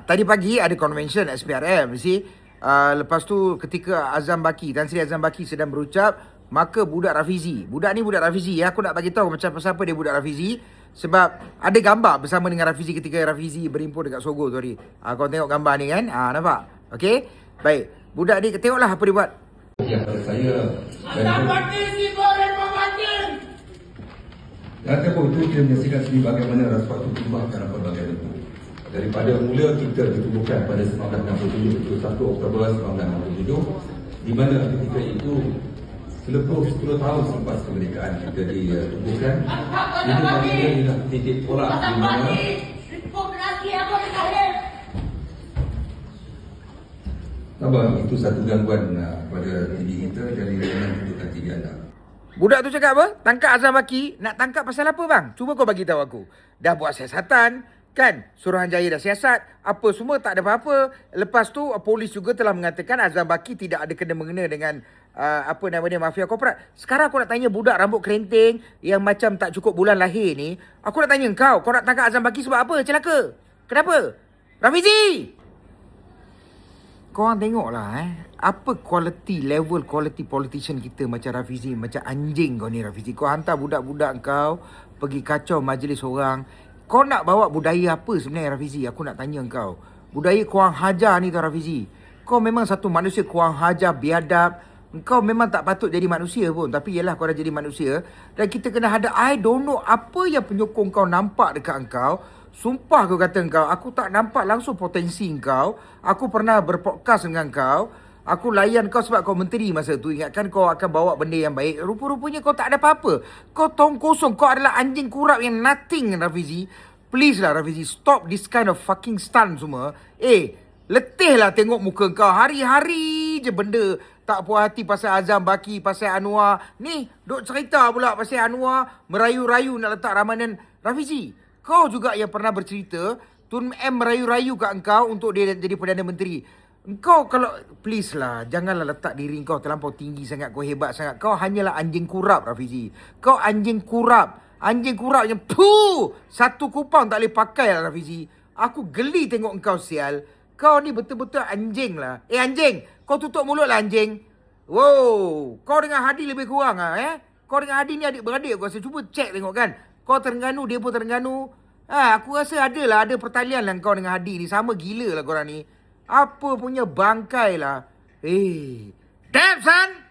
Tadi pagi ada convention SPRM, you see. Lepas tu ketika Azam Baki, Tan Sri Azam Baki sedang berucap, maka budak Rafizi, budak Rafizi ya, aku nak bagi tahu macam siapa dia budak Rafizi, sebab ada gambar bersama dengan Rafizi ketika Rafizi berimpun dekat Sogo tu hari. Kau tengok gambar ni kan? Nampak? Okey. Baik. Budak ni tengoklah apa dia buat. Yang pada saya Azam Baki si goreng pembatin. Dan tempoh itu kita menyaksikan sendiri bagaimana rasuah itu berubah dalam pelbagai bentuk. Daripada mula kita ditubuhkan pada 1967, 1 Oktober 1967, di mana ketika itu selepas 10 tahun selepas kemerdekaan kita ditubuhkan, itu maknanya ialah titik tolak di mana Abang, itu satu gangguan pada diri kita dari dengan tuntutan TV anda. Budak tu cakap apa? Tangkap Azam Baki. Nak tangkap pasal apa bang? Cuba kau bagi tahu aku. Dah buat siasatan, kan? Suruhanjaya dah siasat, apa semua tak ada apa-apa. Lepas tu polis juga telah mengatakan Azam Baki tidak ada kena-mengena dengan mafia korporat. Sekarang aku nak tanya budak rambut kerenting yang macam tak cukup bulan lahir ni, aku nak tanya kau nak tangkap Azam Baki sebab apa? Celaka. Kenapa? Rafizi! Korang tengoklah apa level quality politician kita macam Rafizi, macam anjing kau ni Rafizi. Kau hantar budak-budak kau pergi kacau majlis orang. Kau nak bawa budaya apa sebenarnya Rafizi? Aku nak tanya kau. Budaya kurang hajar ni tau Rafizi. Kau memang satu manusia kurang hajar, biadab. Kau memang tak patut jadi manusia pun. Tapi yelah kau dah jadi manusia. Dan kita kena hadap. I don't know apa yang penyokong kau nampak dekat kau. Sumpah aku kata kau, aku tak nampak langsung potensi kau. Aku pernah berpodcast dengan kau. Aku layan kau sebab kau menteri masa tu. Ingatkan kau akan bawa benda yang baik. Rupa-rupanya kau tak ada apa-apa. Kau tong kosong. Kau adalah anjing kurap yang nothing Rafizi. Please lah Rafizi, stop this kind of fucking stunt semua. Letih lah tengok muka kau. Hari-hari je benda tak puas hati pasal Azam Baki, pasal Anwar. Ni, duk cerita pula pasal Anwar. Merayu-rayu nak letak Ramadan. Rafizi, kau juga yang pernah bercerita Tun M merayu-rayu kat engkau untuk dia jadi Perdana Menteri. Engkau kalau, please lah, janganlah letak diri kau terlampau tinggi sangat, kau hebat sangat. Kau hanyalah anjing kurap Rafizi. Kau anjing kurap. Anjing kurap yang satu kupang tak boleh pakai lah Rafizi. Aku geli tengok engkau sial. Kau ni betul-betul anjing lah. Anjing, kau tutup mulut lah anjing. Wow, kau dengan Hadi lebih kurang lah Kau dengan Hadi ni adik-beradik aku rasa. Cuba cek tengok kan. Kau Terengganu, dia pun Terengganu. Aku rasa ada pertalian lah kau dengan Hadi ni. Sama gila lah korang ni. Apa punya bangkai lah. Damn son!